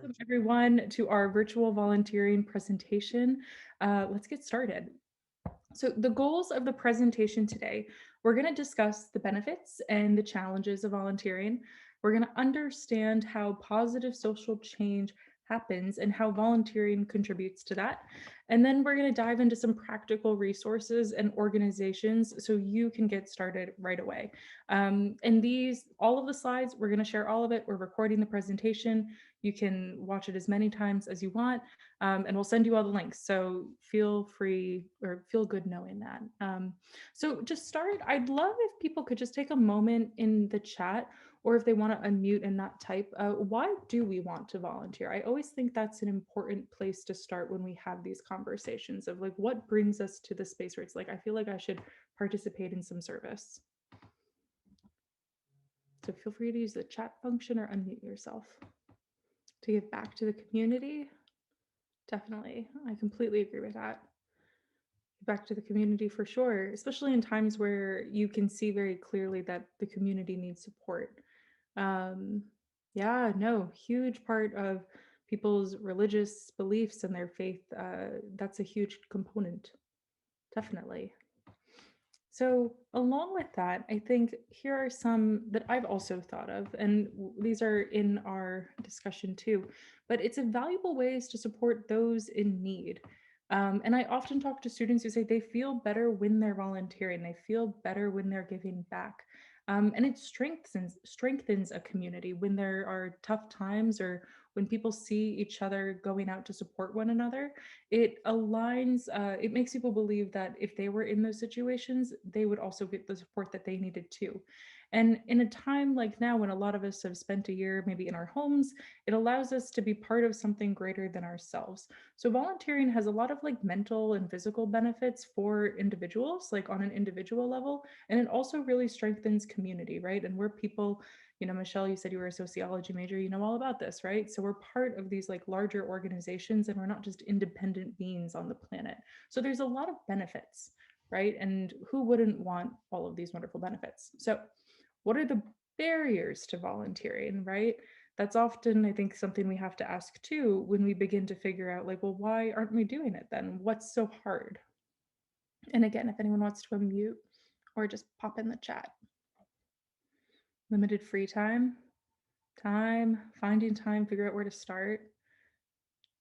Welcome everyone to our virtual volunteering presentation. Let's get started. So the goals of the presentation today, we're going to discuss the benefits and the challenges of volunteering. We're going to understand how positive social change happens and how volunteering contributes to that. And then we're going to dive into some practical resources and organizations so you can get started right away. And all of the slides, we're going to share all of it. We're recording the presentation. You can watch it as many times as you want, and we'll send you all the links. So feel free or feel good knowing that. So to start, I'd love if people could just take a moment in the chat, or if they want to unmute and not type, why do we want to volunteer? I always think that's an important place to start when we have these conversations of like, what brings us to the space where it's like, I feel like I should participate in some service. So feel free to use the chat function or unmute yourself to give back to the community. Definitely. I completely agree with that. Back to the community for sure, especially in times where you can see very clearly that the community needs support. Um, yeah, no, huge part of people's religious beliefs and their faith. That's a huge component, definitely. So, along with that, I think here are some that I've also thought of, and these are in our discussion too. But it's a valuable ways to support those in need. And I often talk to students who say they feel better when they're volunteering, they feel better when they're giving back. And it strengthens a community when there are tough times or when people see each other going out to support one another. It aligns, it makes people believe that if they were in those situations, they would also get the support that they needed too. And in a time like now, when a lot of us have spent a year maybe in our homes, it allows us to be part of something greater than ourselves. So volunteering has a lot of like mental and physical benefits for individuals, like on an individual level. And it also really strengthens community, right? And we're people, Michelle, you said you were a sociology major, you know all about this, right? So we're part of these like larger organizations and we're not just independent beings on the planet. So there's a lot of benefits, right? And who wouldn't want all of these wonderful benefits? So what are the barriers to volunteering, right? That's often, I think, something we have to ask too when we begin to figure out, like, well, why aren't we doing it then? What's so hard? And again, if anyone wants to unmute or just pop in the chat. Limited free finding time, figure out where to start.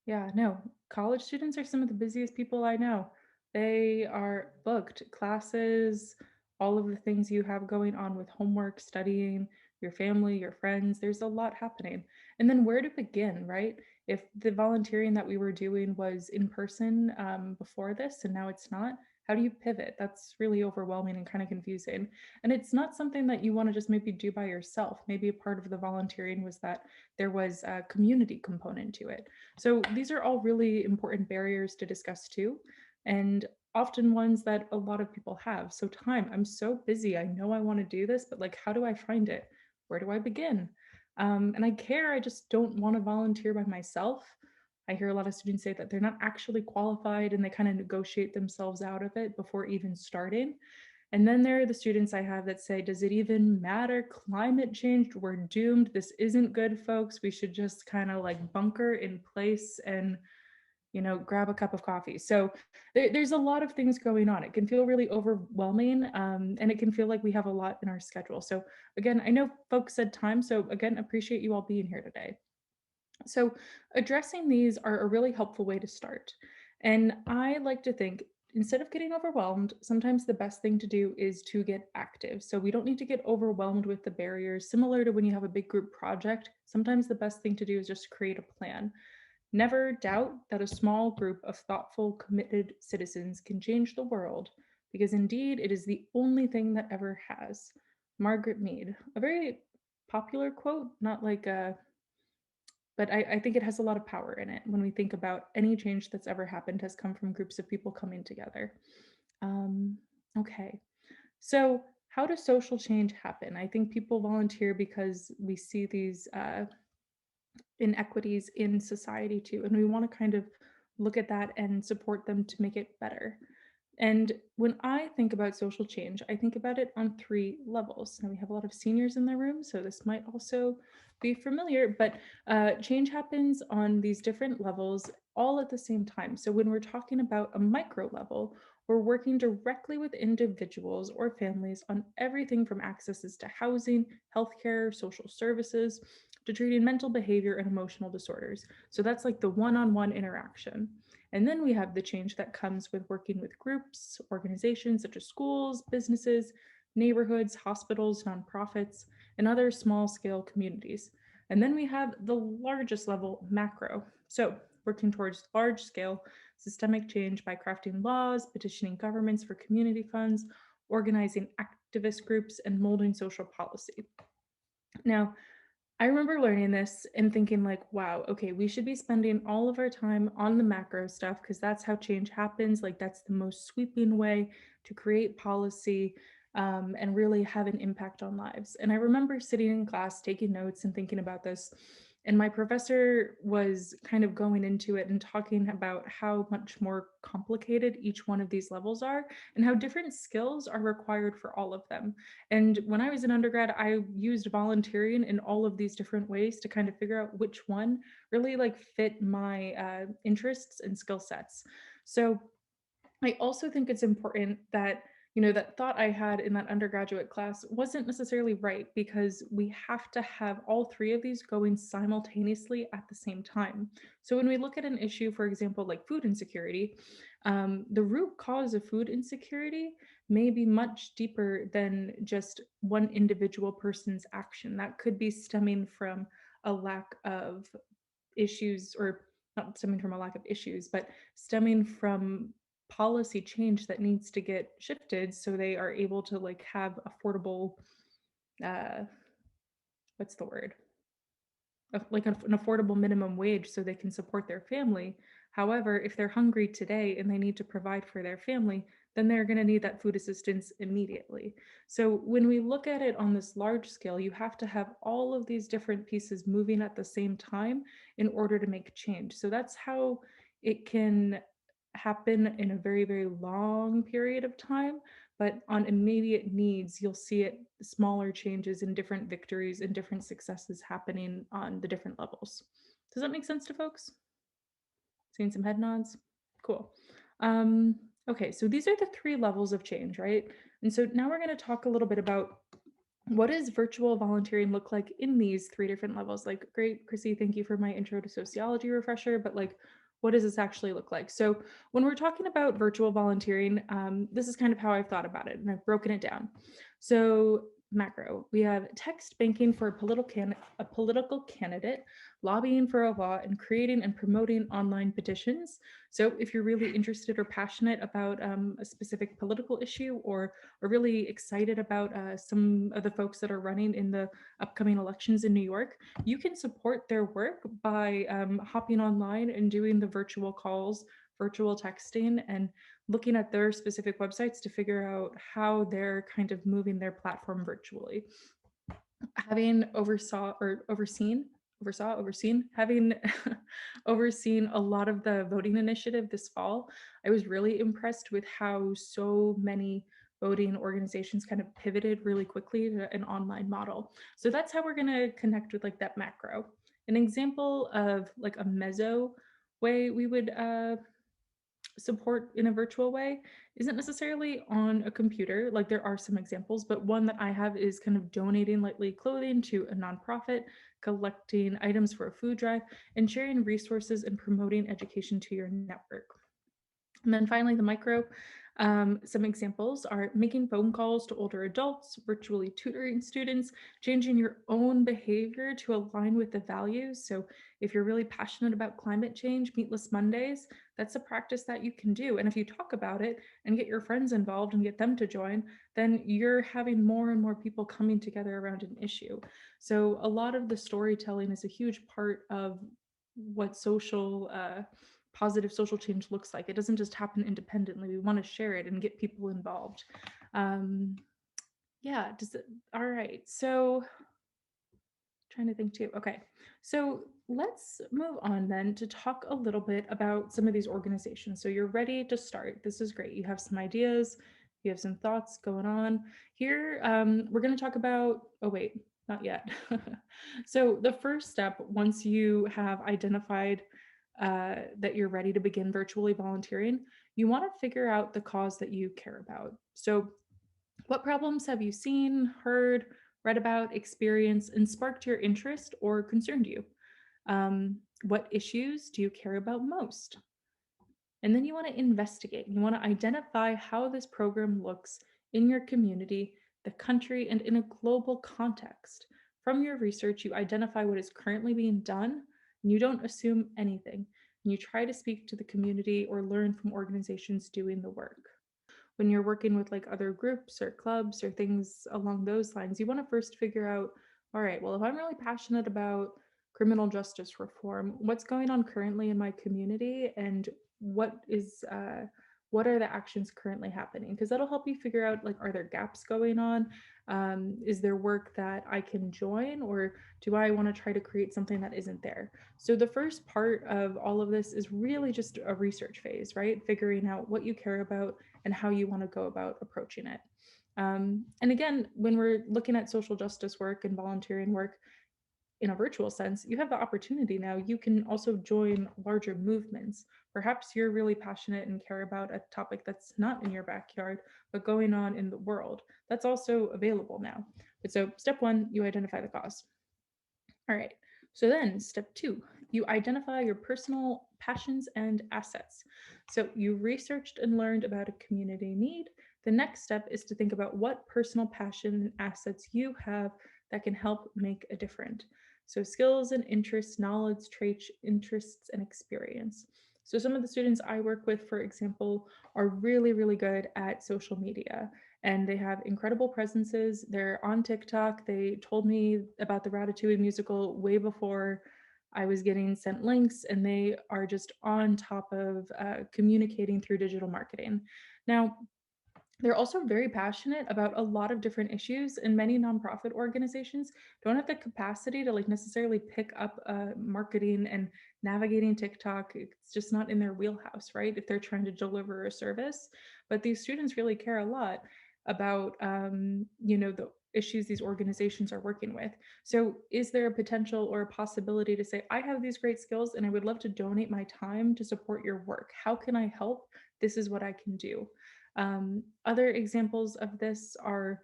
Yeah, no, college students are some of the busiest people I know. They are booked, classes, all of the things you have going on with homework, studying, your family, your friends. There's a lot happening. And then where to begin, right? If the volunteering that we were doing was in person before this and now it's not, how do you pivot? That's really overwhelming and kind of confusing. And it's not something that you want to just maybe do by yourself. Maybe a part of the volunteering was that there was a community component to it. So these are all really important barriers to discuss too, and often ones that a lot of people have. So time, I'm so busy. I know I want to do this, but like, how do I find it? Where do I begin? And I care, I just don't want to volunteer by myself. I hear a lot of students say that they're not actually qualified and they kind of negotiate themselves out of it before even starting. And then there are the students I have that say, does it even matter? Climate change, we're doomed. This isn't good, folks. We should just kind of like bunker in place and, grab a cup of coffee. So there's a lot of things going on. It can feel really overwhelming, and it can feel like we have a lot in our schedule. So again, I know folks said time. So again, appreciate you all being here today. So addressing these are a really helpful way to start. And I like to think instead of getting overwhelmed, sometimes the best thing to do is to get active. So we don't need to get overwhelmed with the barriers. Similar to when you have a big group project, sometimes the best thing to do is just create a plan. Never doubt that a small group of thoughtful, committed citizens can change the world, because indeed it is the only thing that ever has. Margaret Mead, a very popular quote, not like a but I think it has a lot of power in it when we think about any change that's ever happened has come from groups of people coming together. Um, okay, so how does social change happen? I think people volunteer because we see these inequities in society too, and we want to kind of look at that and support them to make it better. And when I think about social change, I think about it on three levels. Now, we have a lot of seniors in the room, so this might also be familiar, but change happens on these different levels all at the same time. So, when we're talking about a micro level, we're working directly with individuals or families on everything from accesses to housing, healthcare, social services, to treating mental behavior and emotional disorders. So, that's like the one on one interaction. And then we have the change that comes with working with groups, organizations such as schools, businesses, neighborhoods, hospitals, nonprofits, and other small scale communities. And then we have the largest level, macro. So, working towards large scale systemic change by crafting laws, petitioning governments for community funds, organizing activist groups, and molding social policy. Now, I remember learning this and thinking like, wow, okay, we should be spending all of our time on the macro stuff because that's how change happens. Like that's the most sweeping way to create policy and really have an impact on lives. And I remember sitting in class taking notes and thinking about this. And my professor was kind of going into it and talking about how much more complicated each one of these levels are and how different skills are required for all of them. And when I was an undergrad, I used volunteering in all of these different ways to kind of figure out which one really like fit my interests and skill sets. So I also think it's important that, that thought I had in that undergraduate class wasn't necessarily right because we have to have all three of these going simultaneously at the same time. So when we look at an issue, for example, like food insecurity, the root cause of food insecurity may be much deeper than just one individual person's action. That could be stemming from a lack of issues, or not stemming from a lack of issues, but stemming from policy change that needs to get shifted so they are able to like have affordable uh what's the word, like an affordable minimum wage so they can support their family. However, if they're hungry today and they need to provide for their family, then they're going to need that food assistance immediately. So when we look at it on this large scale, you have to have all of these different pieces moving at the same time in order to make change. So that's how it can happen in a very, very long period of time. But on immediate needs, you'll see it smaller changes and different victories and different successes happening on the different levels. Does that make sense to folks? Seeing some head nods? Cool. Um, okay, so these are the three levels of change, right? And so now we're going to talk a little bit about what does virtual volunteering look like in these three different levels? Like, great, Chrissy, thank you for my intro to sociology refresher, but like, what does this actually look like? So when we're talking about virtual volunteering, this is kind of how I've thought about it, and I've broken it down. So macro, we have text banking for a political candidate, lobbying for a law, and creating and promoting online petitions. So if you're really interested or passionate about a specific political issue, or are really excited about some of the folks that are running in the upcoming elections in New York, you can support their work by hopping online and doing the virtual calls, virtual texting, and looking at their specific websites to figure out how they're kind of moving their platform virtually. Having having overseen a lot of the voting initiative this fall, I was really impressed with how so many voting organizations kind of pivoted really quickly to an online model. So that's how we're going to connect with like that macro. An example of like a meso way we would support in a virtual way isn't necessarily on a computer. Like there are some examples, but one that I have is kind of donating lightly clothing to a nonprofit, collecting items for a food drive, and sharing resources and promoting education to your network. And then finally, the micro. Some examples are making phone calls to older adults, virtually tutoring students, changing your own behavior to align with the values. So, if you're really passionate about climate change, Meatless Mondays, that's a practice that you can do. And if you talk about it and get your friends involved and get them to join, then you're having more and more people coming together around an issue. So, a lot of the storytelling is a huge part of what positive social change looks like. It doesn't just happen independently. We want to share it and get people involved. Um, all right. So trying to think too. Okay. So let's move on then to talk a little bit about some of these organizations. So you're ready to start. This is great. You have some ideas, you have some thoughts going on. Here, we're going to talk about, oh, wait, not yet. So the first step, once you have identified that you're ready to begin virtually volunteering, you want to figure out the cause that you care about. So, what problems have you seen, heard, read about, experienced, and sparked your interest or concerned you? What issues do you care about most? And then you want to investigate. You want to identify how this program looks in your community, the country, and in a global context. From your research, you identify what is currently being done, and you don't assume anything. And you try to speak to the community or learn from organizations doing the work. When you're working with like other groups or clubs or things along those lines, you want to first figure out, all right, well, if I'm really passionate about criminal justice reform, what's going on currently in my community, and what are the actions currently happening? Because that'll help you figure out, like, are there gaps going on? Is there work that I can join, or do I want to try to create something that isn't there? So the first part of all of this is really just a research phase, right? Figuring out what you care about and how you want to go about approaching it. And again, when we're looking at social justice work and volunteering work in a virtual sense, you have the opportunity now. You can also join larger movements. Perhaps you're really passionate and care about a topic that's not in your backyard, but going on in the world. That's also available now. But so, step one, you identify the cause. All right. So then, step two, you identify your personal passions and assets. So you researched and learned about a community need. The next step is to think about what personal passion and assets you have that can help make a difference. So skills and interests, knowledge, traits, interests, and experience. So some of the students I work with, for example, are really, really good at social media and they have incredible presences. They're on TikTok. They told me about the Ratatouille musical way before I was getting sent links, and they are just on top of communicating through digital marketing. Now, they're also very passionate about a lot of different issues, and many nonprofit organizations don't have the capacity to like necessarily pick up marketing and navigating TikTok. It's just not in their wheelhouse, right? If they're trying to deliver a service, but these students really care a lot about the issues these organizations are working with. So is there a potential or a possibility to say, I have these great skills and I would love to donate my time to support your work? How can I help? This is what I can do. Other examples of this are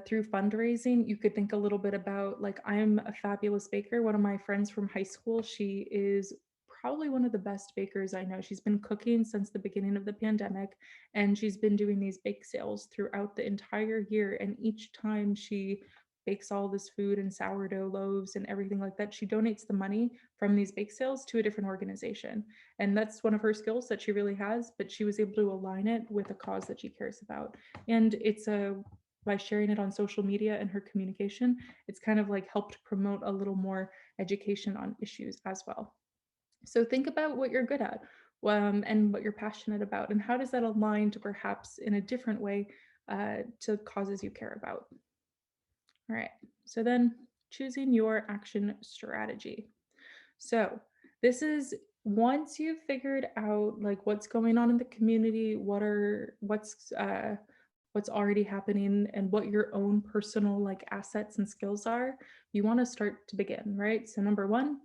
through fundraising. You could think a little bit about, like, I'm a fabulous baker. One of my friends from high school, she is probably one of the best bakers I know. She's been cooking since the beginning of the pandemic, and she's been doing these bake sales throughout the entire year. And each time she bakes all this food and sourdough loaves and everything like that, she donates the money from these bake sales to a different organization. And that's one of her skills that she really has, but she was able to align it with a cause that she cares about. And it's a by sharing it on social media and her communication, it's kind of like helped promote a little more education on issues as well. So think about what you're good at, and what you're passionate about, and how does that align to perhaps in a different way to causes you care about. All right. So then choosing your action strategy. So this is once you've figured out like what's going on in the community, what's already happening and what your own personal like assets and skills are, you want to start to begin, right? So number one,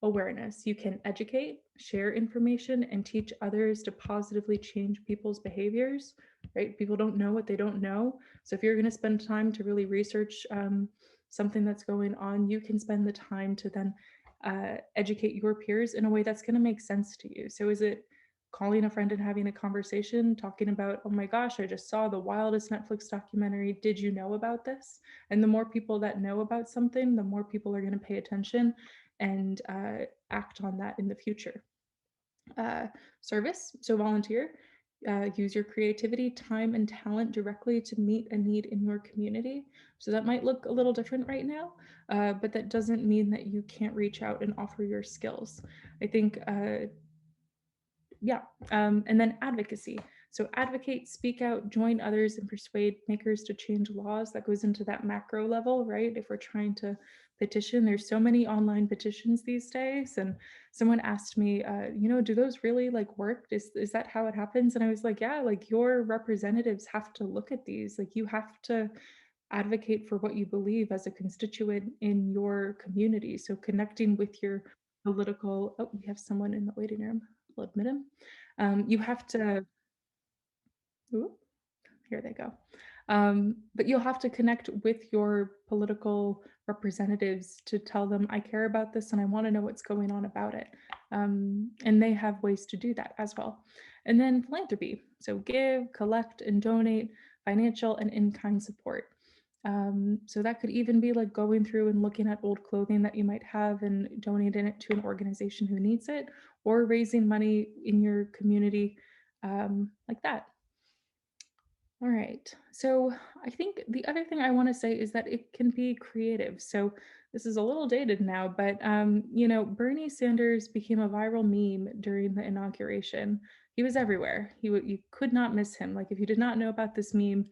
awareness. You can educate, share information, and teach others to positively change people's behaviors, right? People don't know what they don't know. So if you're going to spend time to really research something that's going on, you can spend the time to then educate your peers in a way that's going to make sense to you. So is it calling a friend and having a conversation, talking about, oh my gosh, I just saw the wildest Netflix documentary. Did you know about this? And the more people that know about something, the more people are going to pay attention and act on that in the future. Service, so volunteer. Use your creativity, time, and talent directly to meet a need in your community. So that might look a little different right now, but that doesn't mean that you can't reach out and offer your skills. I think yeah. And then advocacy. So advocate, speak out, join others, and persuade makers to change laws. That goes into that macro level, right? If we're trying to petition. There's so many online petitions these days. And someone asked me, do those really like work? Is that how it happens? And I was like, yeah, like your representatives have to look at these. Like you have to advocate for what you believe as a constituent in your community. So connecting with your political, oh, we have someone in the waiting room. I'll admit him. You have to, ooh, here they go. But you'll have to connect with your political representatives to tell them, I care about this and I want to know what's going on about it. And they have ways to do that as well. And then philanthropy. So give, collect, and donate financial and in-kind support. So that could even be like going through and looking at old clothing that you might have and donating it to an organization who needs it, or raising money in your community like that. All right. So I think the other thing I want to say is that it can be creative. So this is a little dated now, but Bernie Sanders became a viral meme during the inauguration. He was everywhere. You could not miss him. Like if you did not know about this meme,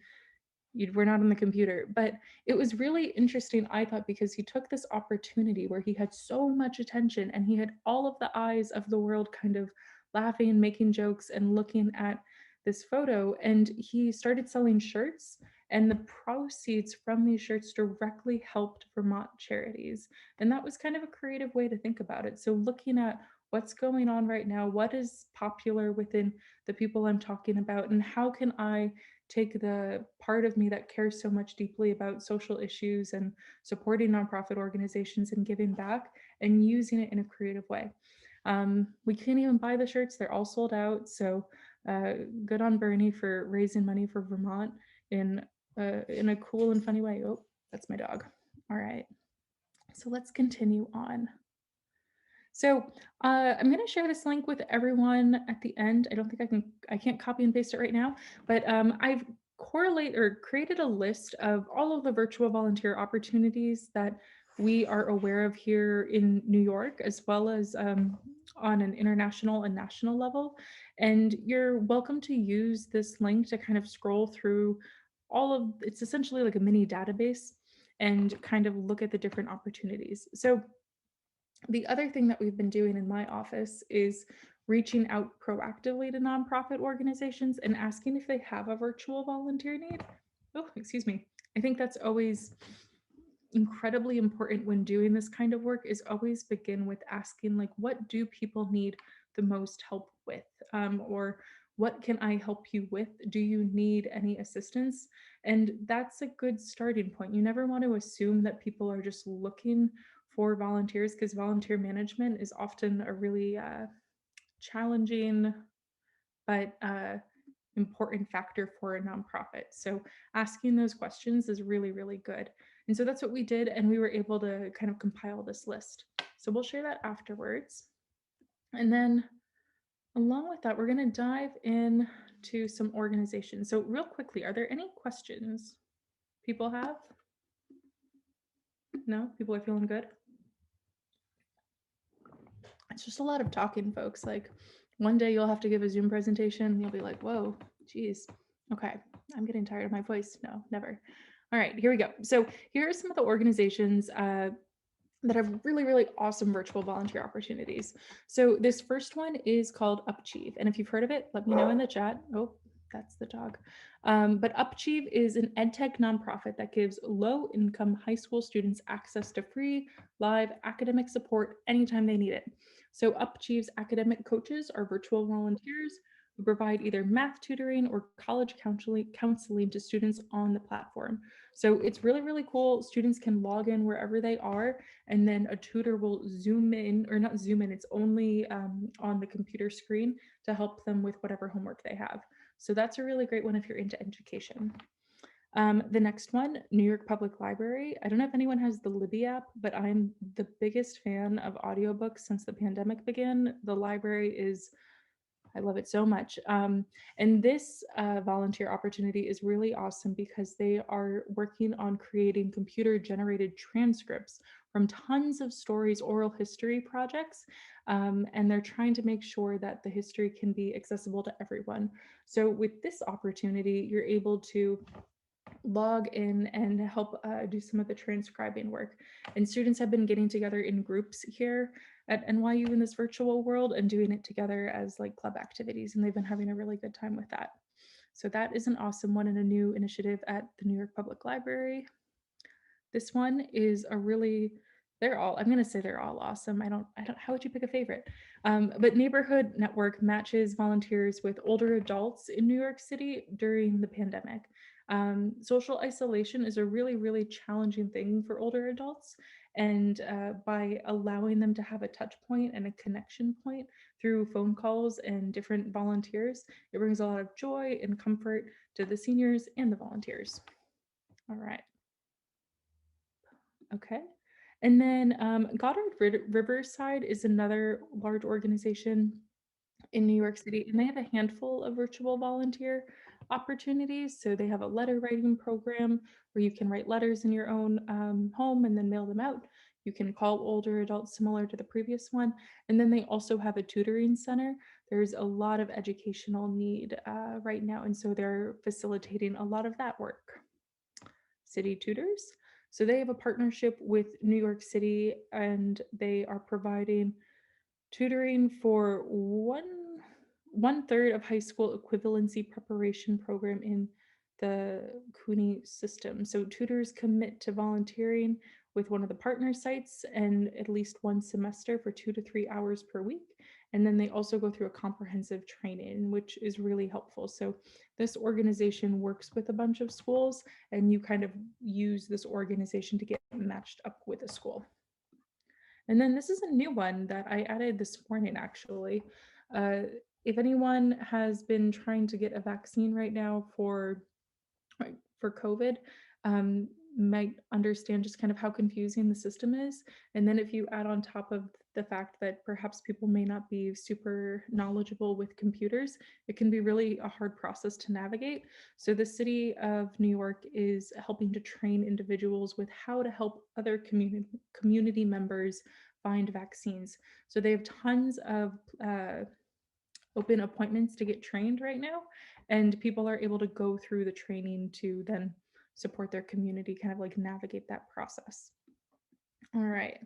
you were not on the computer. But it was really interesting, I thought, because he took this opportunity where he had so much attention and he had all of the eyes of the world kind of laughing, making jokes, and looking at this photo. And he started selling shirts, and the proceeds from these shirts directly helped Vermont charities. And that was kind of a creative way to think about it. So, looking at what's going on right now, what is popular within the people I'm talking about, and how can I take the part of me that cares so much deeply about social issues and supporting nonprofit organizations and giving back and using it in a creative way. We can't even buy the shirts, they're all sold out. So good on Bernie for raising money for Vermont in a cool and funny way. Oh, that's my dog. All right. So let's continue on. So I'm going to share this link with everyone at the end. I don't think I can't copy and paste it right now, but I've created a list of all of the virtual volunteer opportunities that we are aware of here in New York, as well as on an international and national level. And you're welcome to use this link to kind of scroll through it's essentially like a mini database and kind of look at the different opportunities. So the other thing that we've been doing in my office is reaching out proactively to nonprofit organizations and asking if they have a virtual volunteer need. Oh, excuse me. I think that's always incredibly important when doing this kind of work, is always begin with asking, like, what do people need the most help with? Or what can I help you with? Do you need any assistance? And that's a good starting point. You never want to assume that people are just looking for volunteers, because volunteer management is often a really challenging but important factor for a nonprofit. So asking those questions is really, really good. And so that's what we did, and we were able to kind of compile this list. So we'll share that afterwards. And then along with that, we're going to dive in to some organizations. So real quickly, are there any questions people have? No? People are feeling good? It's just a lot of talking, folks. Like one day you'll have to give a Zoom presentation and you'll be like, whoa, geez. Okay, I'm getting tired of my voice. No, never. All right, here we go. So here are some of the organizations that have really, really awesome virtual volunteer opportunities. So this first one is called Upchieve. And if you've heard of it, let me know in the chat. Oh, that's the dog. But Upchieve is an edtech nonprofit that gives low-income high school students access to free, live academic support anytime they need it. So Upchieve's academic coaches are virtual volunteers who provide either math tutoring or college counseling to students on the platform. So it's really, really cool. Students can log in wherever they are, and then a tutor will zoom in, or not zoom in, it's only on the computer screen to help them with whatever homework they have. So that's a really great one if you're into education. The next one, New York Public Library. I don't know if anyone has the Libby app, but I'm the biggest fan of audiobooks since the pandemic began. The library is, I love it so much. And this volunteer opportunity is really awesome because they are working on creating computer generated transcripts from tons of stories, oral history projects. And they're trying to make sure that the history can be accessible to everyone. So with this opportunity, you're able to log in and help do some of the transcribing work. And students have been getting together in groups here at NYU in this virtual world and doing it together as like club activities. And they've been having a really good time with that. So that is an awesome one and a new initiative at the New York Public Library. This one is a really, they're all, I'm going to say they're all awesome. How would you pick a favorite? But Neighborhood Network matches volunteers with older adults in New York City during the pandemic. Social isolation is a really, really challenging thing for older adults. And by allowing them to have a touch point and a connection point through phone calls and different volunteers, it brings a lot of joy and comfort to the seniors and the volunteers. All right. Okay. And then Goddard Riverside is another large organization in New York City, and they have a handful of virtual volunteer opportunities. So they have a letter writing program where you can write letters in your own home and then mail them out. You can call older adults similar to the previous one. And then they also have a tutoring center. There's a lot of educational need right now. And so they're facilitating a lot of that work. City Tutors. So they have a partnership with New York City and they are providing tutoring for one third of high school equivalency preparation program in the CUNY system. So tutors commit to volunteering with one of the partner sites and at least one semester for 2 to 3 hours per week. And then they also go through a comprehensive training, which is really helpful. So this organization works with a bunch of schools and you kind of use this organization to get matched up with a school. And then this is a new one that I added this morning, actually. Uh, if anyone has been trying to get a vaccine right now for COVID, might understand just kind of how confusing the system is. And then if you add on top of the fact that perhaps people may not be super knowledgeable with computers, it can be really a hard process to navigate. So the city of New York is helping to train individuals with how to help other community members find vaccines. So they have tons of open appointments to get trained right now, and people are able to go through the training to then support their community, kind of like navigate that process. All right.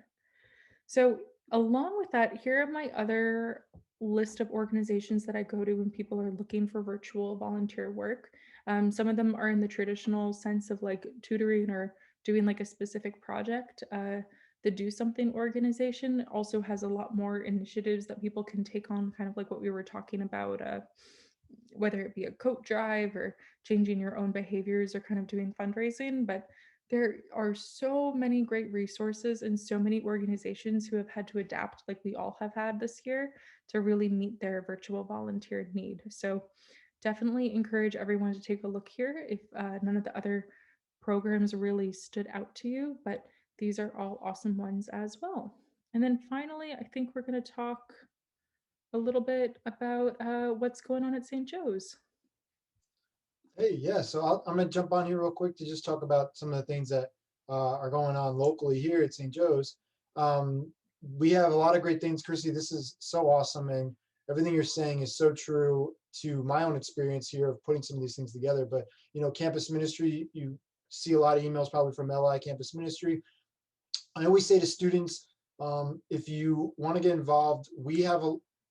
So, along with that, here are my other list of organizations that I go to when people are looking for virtual volunteer work. Some of them are in the traditional sense of like tutoring or doing like a specific project. The Do Something organization also has a lot more initiatives that people can take on, kind of like what we were talking about, whether it be a coat drive or changing your own behaviors or kind of doing fundraising. But there are so many great resources and so many organizations who have had to adapt, like we all have had this year, to really meet their virtual volunteer need. So definitely encourage everyone to take a look here if none of the other programs really stood out to you, but these are all awesome ones as well. And then finally, I think we're going to talk a little bit about what's going on at St. Joe's. Hey, yeah, so I'm gonna jump on here real quick to just talk about some of the things that are going on locally here at St. Joe's. Um, we have a lot of great things, Chrissy. This is so awesome, and everything you're saying is so true to my own experience here of putting some of these things together. But campus ministry, you see a lot of emails probably from LI Campus Ministry. I always say to students, if you want to get involved,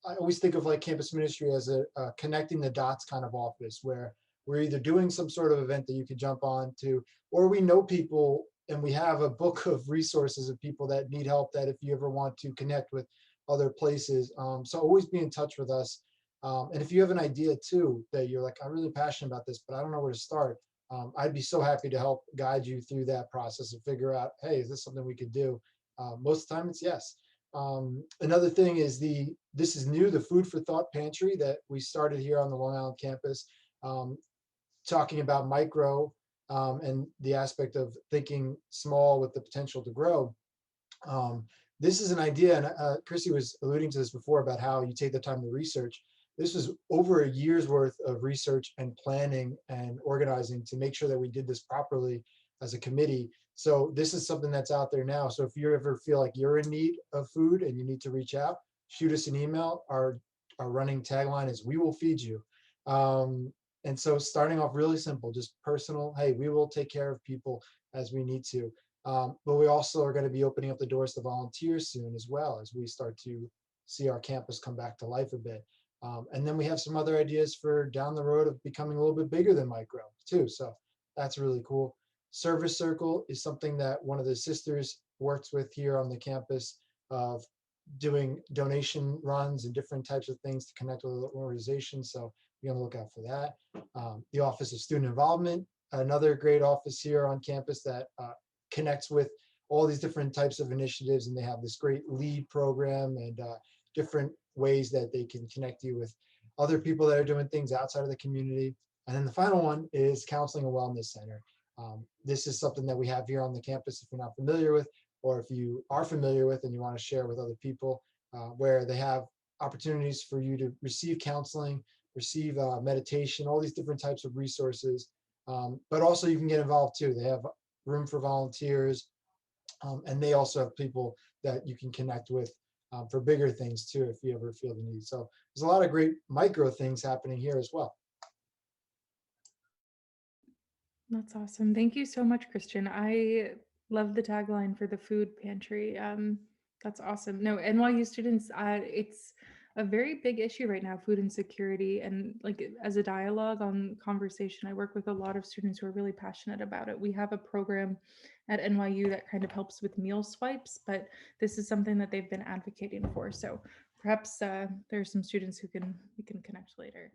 I always think of like campus ministry as a connecting the dots kind of office where we're either doing some sort of event that you could jump on to, or we know people and we have a book of resources of people that need help that if you ever want to connect with other places. So always be in touch with us. And if you have an idea too, that you're like, I'm really passionate about this, but I don't know where to start. I'd be so happy to help guide you through that process and figure out, hey, is this something we could do? Most of the time it's yes. Another thing is this is new, the Food for Thought Pantry that we started here on the Long Island campus, um, talking about micro and the aspect of thinking small with the potential to grow. Um, this is an idea, and Chrissy was alluding to this before about how you take the time to research. This was over a year's worth of research and planning and organizing to make sure that we did this properly as a committee. So this is something that's out there now. So if you ever feel like you're in need of food and you need to reach out, shoot us an email. Our running tagline is "We will feed you." And so starting off really simple, just personal, hey, we will take care of people as we need to. But we also are going to be opening up the doors to volunteers soon as well as we start to see our campus come back to life a bit. And then we have some other ideas for down the road of becoming a little bit bigger than micro too. So that's really cool. Service Circle is something that one of the sisters works with here on the campus of doing donation runs and different types of things to connect with organizations. So be on the lookout for that. The Office of Student Involvement, another great office here on campus that connects with all these different types of initiatives, and they have this great lead program and different ways that they can connect you with other people that are doing things outside of the community. And then the final one is Counseling and Wellness Center. This is something that we have here on the campus if you're not familiar with, or if you are familiar with and you want to share with other people, where they have opportunities for you to receive counseling, receive meditation, all these different types of resources. But also you can get involved too. They have room for volunteers, and they also have people that you can connect with for bigger things too, if you ever feel the need. So there's a lot of great micro things happening here as well. That's awesome. Thank you so much, Christian. I love the tagline for the food pantry. That's awesome. No, NYU students, it's a very big issue right now, food insecurity. And like as a dialogue on conversation, I work with a lot of students who are really passionate about it. We have a program at NYU that kind of helps with meal swipes, but this is something that they've been advocating for. So perhaps there are some students who can we can connect later.